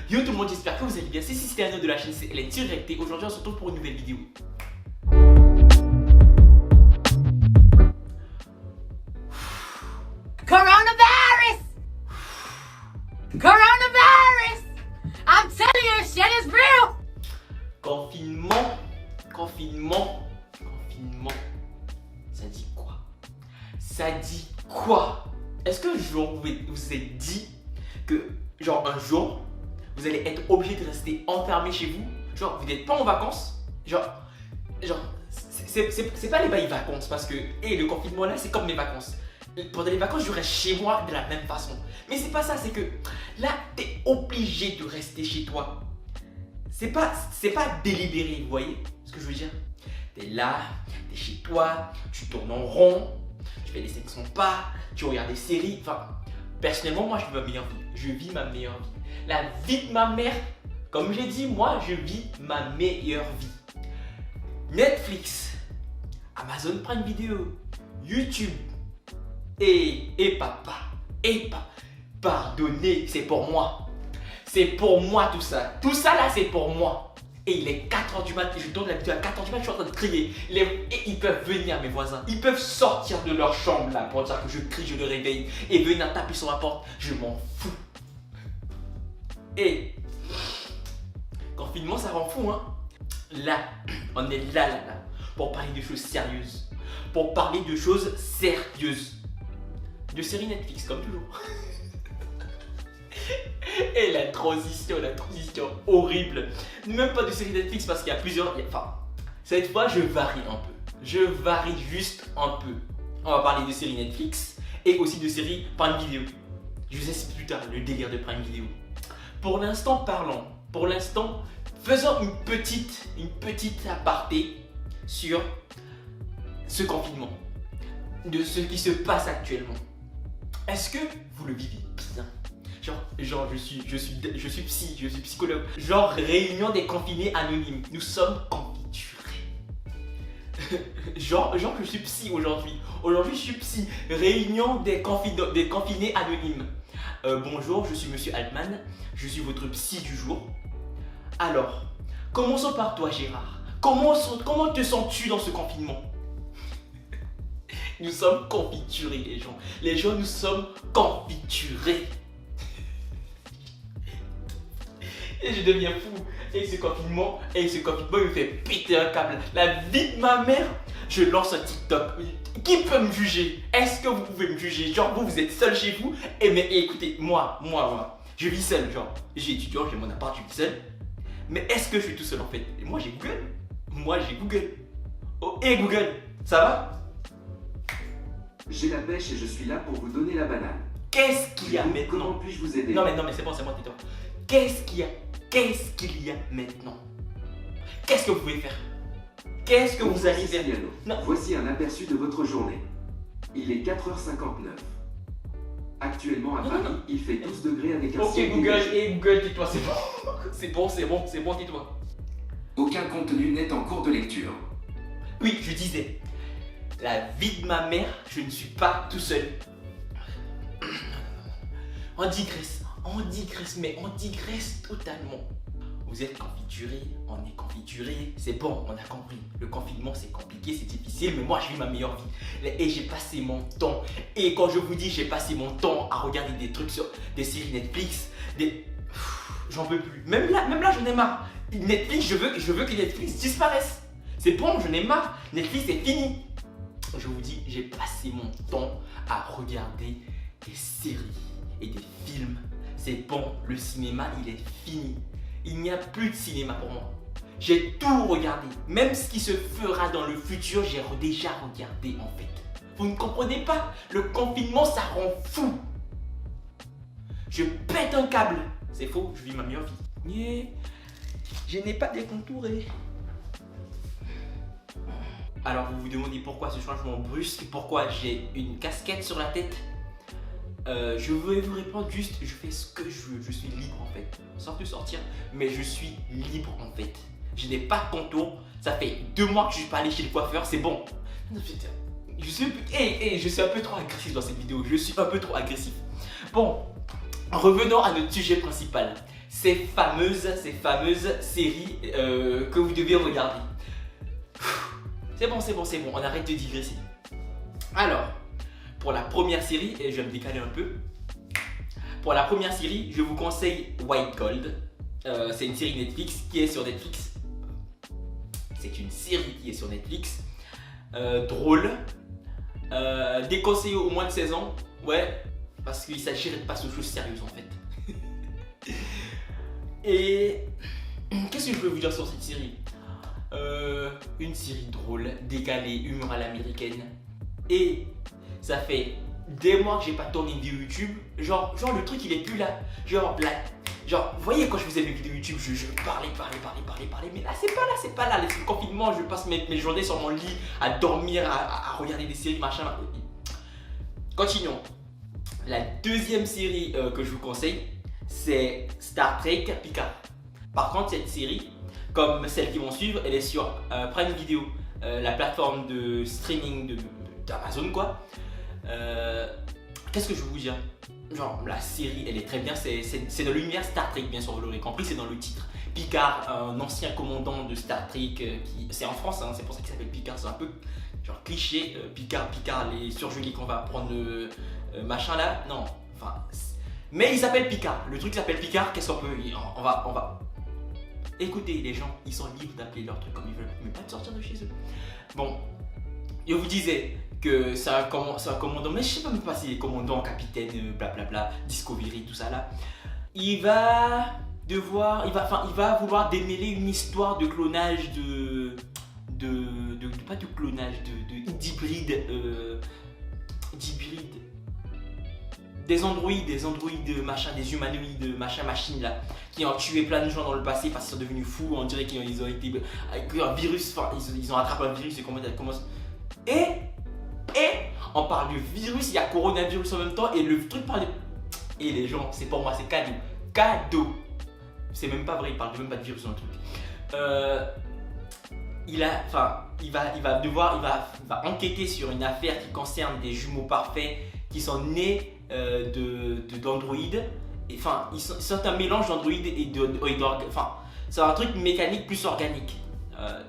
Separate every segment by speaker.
Speaker 1: Yo tout le monde, j'espère que vous allez bien. C'est Cisterno de la chaîne CLN Direct et aujourd'hui on se retrouve pour une nouvelle vidéo.
Speaker 2: Coronavirus! Coronavirus! I'm telling you, shit is real!
Speaker 1: Confinement. Ça dit quoi? Ça dit quoi? Est-ce que genre vous vous êtes dit que genre un jour vous allez être obligé de rester enfermé chez vous? Genre vous n'êtes pas en vacances? Genre c'est pas les bails vacances parce que le confinement là c'est comme mes vacances. Pendant les vacances je reste chez moi de la même façon. Mais c'est pas ça, c'est que là t'es obligé de rester chez toi. C'est pas délibéré, vous voyez ce que je veux dire? T'es là, t'es chez toi, tu tournes en rond, tu fais des 500 pas, tu regardes des séries. Enfin, personnellement, moi, je vis ma meilleure vie. Je vis ma meilleure vie. La vie de ma mère, comme j'ai dit, moi, je vis ma meilleure vie. Netflix, Amazon Prime Video, YouTube, et papa, pardonnez, c'est pour moi. C'est pour moi tout ça. Tout ça là, c'est pour moi. Et il est 4h du mat, je tourne la vidéo à 4h du mat, je suis en train de crier. Et ils peuvent venir, mes voisins. Ils peuvent sortir de leur chambre là pour dire que je crie, je le réveille. Et venir taper sur ma porte. Je m'en fous. Et confinement, ça rend fou, hein. Là, on est là, pour parler de choses sérieuses. Pour parler de choses sérieuses. De séries Netflix, comme toujours. Et la transition horrible. Même pas de série Netflix parce qu'il y a plusieurs. Enfin, cette fois je varie un peu. Je varie juste un peu. On va parler de séries Netflix et aussi de séries Prime Video. Je vous explique plus tard le délire de Prime Video. Pour l'instant, parlons. Pour l'instant, faisons une petite aparté sur ce confinement. De ce qui se passe actuellement. Est-ce que vous le vivez bien? Genre je suis psy, je suis psychologue. Genre réunion des confinés anonymes. Nous sommes confiturés. genre je suis psy aujourd'hui. Aujourd'hui je suis psy. Réunion des confinés anonymes. Bonjour, je suis Monsieur Altman. Je suis votre psy du jour. Alors, commençons par toi Gérard. Comment te sens-tu dans ce confinement? Nous sommes confiturés les gens. Les gens, nous sommes confiturés. Et je deviens fou. Et ce confinement il me fait péter un câble. La vie de ma mère, je lance un TikTok. Qui peut me juger? Est-ce que vous pouvez me juger? Genre vous êtes seul chez vous. Mais écoutez, moi, je vis seul. Genre, j'ai étudiant, j'ai mon appart, je vis seul. Mais est-ce que je suis tout seul en fait? Et moi j'ai Google. Oh, et Google, ça va?
Speaker 3: J'ai la pêche et je suis là pour vous donner la banane.
Speaker 1: Qu'est-ce qu'il y a maintenant?
Speaker 3: Comment puis-je vous aider?
Speaker 1: Non mais c'est bon, tais-toi. Qu'est-ce qu'il y a maintenant? Qu'est-ce que vous pouvez faire? Qu'est-ce que vous allez faire?
Speaker 3: Non. Voici un aperçu de votre journée. Il est 4h59. Actuellement à Paris, il fait 12 degrés avec un ciel dégagé.
Speaker 1: Google, tais-toi, c'est bon. C'est bon, tais-toi.
Speaker 3: Aucun contenu n'est en cours de lecture.
Speaker 1: Oui, je disais, la vie de ma mère, je ne suis pas tout seul. On digresse totalement. Vous êtes confiturés, on est confiturés, c'est bon, on a compris. Le confinement c'est compliqué, c'est difficile, mais moi je vis ma meilleure vie. Et j'ai passé mon temps, et quand je vous dis j'ai passé mon temps à regarder des trucs sur des séries Netflix, j'en peux plus. Même là j'en ai marre. Netflix, je veux que Netflix disparaisse. C'est bon, j'en ai marre. Netflix c'est fini. Je vous dis, j'ai passé mon temps à regarder des séries et des films. C'est bon, le cinéma il est fini. Il n'y a plus de cinéma pour moi. J'ai tout regardé. Même ce qui se fera dans le futur, j'ai déjà regardé en fait. Vous ne comprenez pas? Le confinement ça rend fou. Je pète un câble. C'est faux, je vis ma meilleure vie. Yeah. Je n'ai pas décontouré. Alors vous vous demandez pourquoi ce changement brusque, pourquoi j'ai une casquette sur la tête. Je vais vous répondre juste, je fais ce que je veux, je suis libre en fait. Sans te sortir, mais je suis libre en fait. Je n'ai pas de contour, ça fait 2 mois que je suis pas allé chez le coiffeur, c'est bon. Je suis un peu trop agressif dans cette vidéo, je suis un peu trop agressif. Bon, revenons à notre sujet principal. ces fameuses séries que vous devez regarder. C'est bon, on arrête de digresser. Alors, pour la première série, et je vais me décaler un peu. Pour la première série, je vous conseille White Gold. C'est une série Netflix qui est sur Netflix. C'est une série qui est sur Netflix. Drôle. Déconseillé au moins de 16 ans. Ouais, parce qu'il s'agirait de passer aux choses sérieuses en fait. Et qu'est-ce que je peux vous dire sur cette série? Une série drôle, décalée, humour à l'américaine. Et ça fait des mois que j'ai pas tourné une vidéo YouTube. Genre le truc il est plus là. Genre, vous voyez quand je faisais mes vidéos YouTube, je parlais. Mais là c'est pas là. Le confinement, je passe mes journées sur mon lit à dormir, à regarder des séries, machin. Continuons. La deuxième série que je vous conseille, c'est Star Trek Picard. Par contre, cette série, comme celles qui vont suivre, elle est sur Prime Video, la plateforme de streaming d'Amazon quoi. Qu'est-ce que je veux vous dire? Genre la série elle est très bien, c'est dans l'univers Star Trek bien sûr, vous l'aurez compris, c'est dans le titre. Picard, un ancien commandant de Star Trek, c'est en France, hein, c'est pour ça qu'il s'appelle Picard, c'est un peu genre cliché, Picard, les surgelés qu'on va prendre le machin là, non, enfin, mais il s'appelle Picard, le truc s'appelle Picard, qu'est-ce qu'on peut, on va, écoutez les gens, ils sont libres d'appeler leur truc comme ils veulent, mais pas de sortir de chez eux. Bon, je vous disais que c'est un commandant, mais je sais pas même pas si c'est commandant, capitaine, blablabla, Discovery, tout ça là. Il va vouloir démêler une histoire de clonage pas de clonage, d'hybride, des androïdes, machin, des humanoïdes, machin, machine là, qui ont tué plein de gens dans le passé parce qu'ils sont devenus fous, on dirait qu'ils ont été avec un virus, enfin ils ont attrapé un virus et comment et on parle de virus, il y a coronavirus en même temps et le truc parle de... Et les gens, c'est pour moi, c'est cadeau. C'est même pas vrai, il parle même pas de virus dans le truc. Il va enquêter sur une affaire qui concerne des jumeaux parfaits qui sont nés d'androïdes. Enfin, ils sont un mélange d'androïdes et enfin, c'est un truc mécanique plus organique.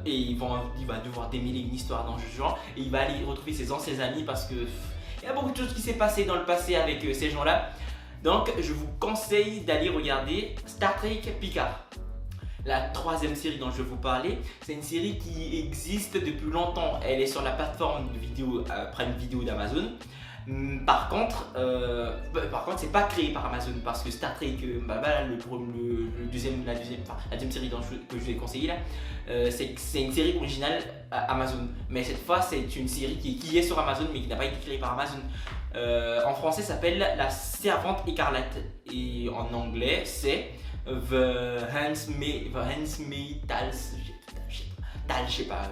Speaker 1: Et il va devoir démêler une histoire dans ce genre et il va aller retrouver ses anciens amis parce que il y a beaucoup de choses qui s'est passé dans le passé avec ces gens-là. Donc, je vous conseille d'aller regarder Star Trek Picard. La troisième série dont je vais vous parler, c'est une série qui existe depuis longtemps. Elle est sur la plateforme de vidéo Prime Video d'Amazon. Par contre, c'est pas créé par Amazon parce que Star Trek, la deuxième série que je vais conseiller là, c'est une série originale Amazon. Mais cette fois, c'est une série qui est sur Amazon mais qui n'a pas été créée par Amazon. En français, ça s'appelle La Servante Écarlate et en anglais, c'est The Handmaid's Tale, je sais pas,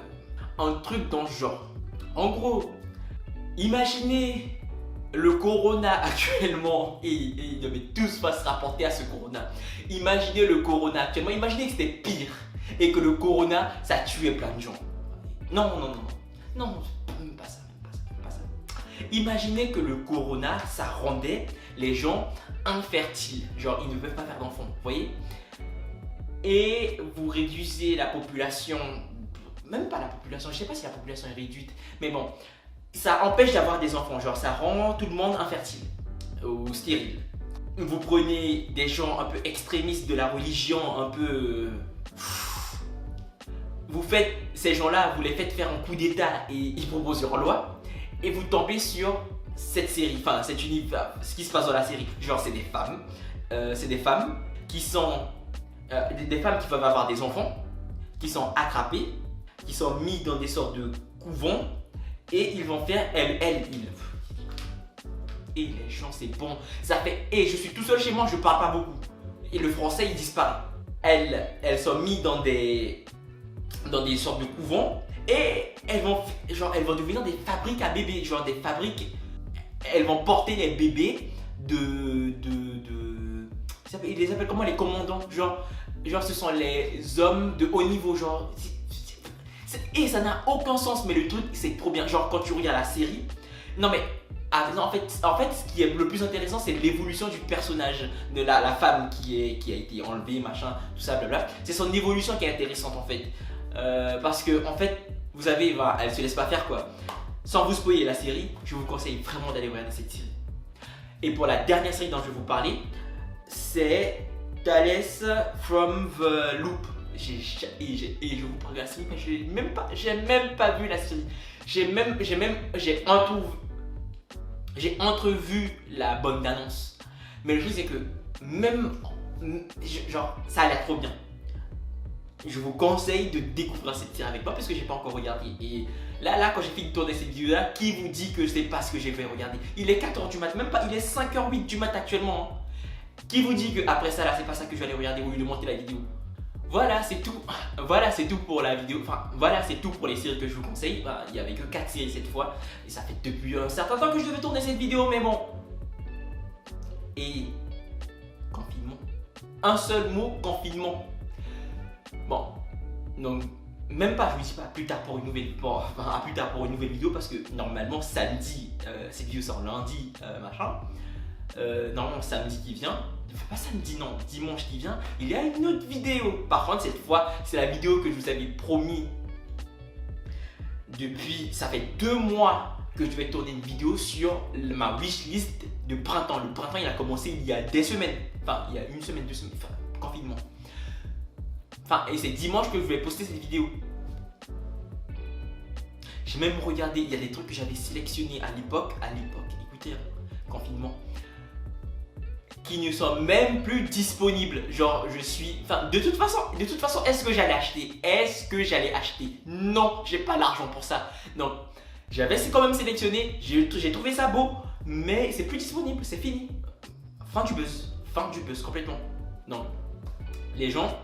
Speaker 1: un truc dans ce genre. En gros, imaginez le corona actuellement et tous va se rapporter à ce corona. Imaginez le corona actuellement, imaginez que c'était pire et que le corona ça tuait plein de gens. Non, même pas ça. Imaginez que le corona ça rendait les gens infertiles, genre ils ne peuvent pas faire d'enfants, vous voyez? Et vous réduisez la population, même pas la population, je sais pas si la population est réduite, mais bon, ça empêche d'avoir des enfants, genre ça rend tout le monde infertile ou stérile. Vous prenez des gens un peu extrémistes de la religion, un peu... ces gens-là, vous les faites faire un coup d'état et ils proposent leur loi et vous tombez sur cette série, enfin cet univers, ce qui se passe dans la série. Genre c'est des femmes qui sont... des femmes qui peuvent avoir des enfants, qui sont attrapées, qui sont mis dans des sortes de couvents et ils vont faire ils. Et les gens c'est bon, ça fait... Et je suis tout seul chez moi, je parle pas beaucoup. Et le français il disparaît. Elles sont mises dans des sortes de couvents et elles vont devenir des fabriques à bébés, genre des fabriques. Elles vont porter les bébés ils les appellent comment, les commandants, genre ce sont les hommes de haut niveau, genre et ça n'a aucun sens, mais le truc c'est trop bien, genre quand tu regardes la série, non mais Ah non, en fait, ce qui est le plus intéressant, c'est l'évolution du personnage de la femme qui a été enlevée, machin, tout ça, blabla. C'est son évolution qui est intéressante en fait. Parce que en fait, vous avez, bah, elle se laisse pas faire quoi. Sans vous spoiler la série, je vous conseille vraiment d'aller regarder cette série. Et pour la dernière série dont je vais vous parler, c'est Tales from the Loop. Et je vous parle de la série, mais j'ai même pas vu la série. J'ai entrevu la bande annonce. Mais le truc c'est que même genre ça a l'air trop bien. Je vous conseille de découvrir cette série avec moi parce que j'ai pas encore regardé. Et là quand j'ai fini de tourner cette vidéo là, qui vous dit que c'est pas ce que je vais regarder? Il est 4h du mat, même pas, il est 5h08 du mat actuellement. Hein. Qui vous dit que après ça là, c'est pas ça que je vais aller regarder au lieu de monter la vidéo? Voilà, c'est tout. Voilà, c'est tout pour la vidéo. Enfin, voilà, c'est tout pour les séries que je vous conseille. Bah, il n'y avait que 4 séries cette fois. Et ça fait depuis un certain temps que je devais tourner cette vidéo, mais bon. Et confinement. Un seul mot, confinement. Bon, donc même pas, je vous dis pas plus tard pour une nouvelle, à plus tard pour une nouvelle vidéo parce que normalement samedi, cette vidéo sort lundi, machin. Normalement samedi qui vient. Enfin, pas samedi, non, dimanche qui vient, il y a une autre vidéo. Par contre, cette fois, c'est la vidéo que je vous avais promis depuis. Ça fait 2 mois que je vais tourner une vidéo sur ma wishlist de printemps. Le printemps, il a commencé il y a des semaines. Enfin, il y a 1 semaine, 2 semaines, enfin, confinement. Enfin, et c'est dimanche que je vais poster cette vidéo. J'ai même regardé, il y a des trucs que j'avais sélectionnés à l'époque, écoutez, confinement, qui ne sont même plus disponibles. Genre, je suis... Enfin, de toute façon, est-ce que j'allais acheter? Non, j'ai pas l'argent pour ça. Donc, j'avais quand même sélectionné, j'ai trouvé ça beau, mais c'est plus disponible, c'est fini. Fin du buzz, complètement. Donc, les gens,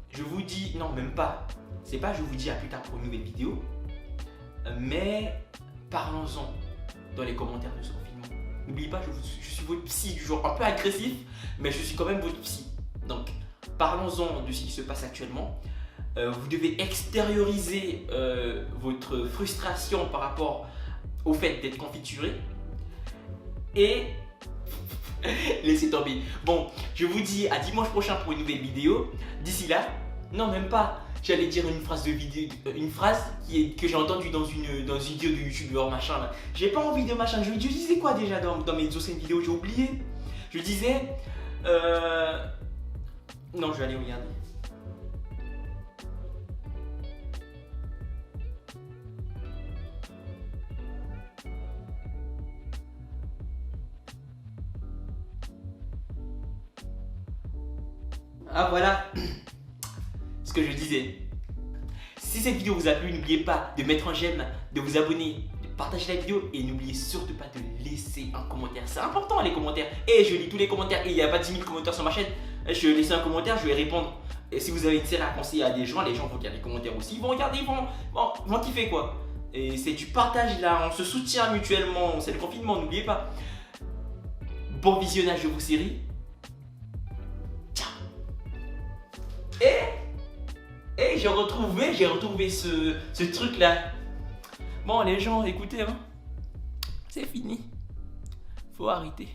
Speaker 1: je vous dis... Non, même pas. C'est pas je vous dis à plus tard pour une nouvelle vidéo, mais parlons-en dans les commentaires de ce confinement. N'oubliez pas, je suis votre psy du genre un peu agressif, mais je suis quand même votre psy. Donc, parlons-en de ce qui se passe actuellement. Vous devez extérioriser votre frustration par rapport au fait d'être confituré. Et laissez tomber. Bon, je vous dis à dimanche prochain pour une nouvelle vidéo. D'ici là, non même pas. J'allais dire une phrase que j'ai entendue dans une vidéo de youtubeur machin là. J'ai pas envie de machin. Je disais quoi déjà dans mes anciennes vidéos? J'ai oublié. Je disais non, je vais aller regarder. Ah voilà ce que je disais. Si cette vidéo vous a plu, n'oubliez pas de mettre un j'aime, de vous abonner, de partager la vidéo et n'oubliez surtout pas de laisser un commentaire. C'est important les commentaires. Et je lis tous les commentaires et il n'y a pas 10 000 commentaires sur ma chaîne. Je vais laisser un commentaire, je vais répondre. Et si vous avez une série à conseiller à des gens, les gens vont lire les commentaires aussi. Ils vont regarder, ils vont kiffer quoi. Et c'est du partage là, on se soutient mutuellement. C'est le confinement, n'oubliez pas. Bon visionnage de vos séries. Et j'ai retrouvé ce truc là. Bon les gens, écoutez, hein, c'est fini. Faut arrêter.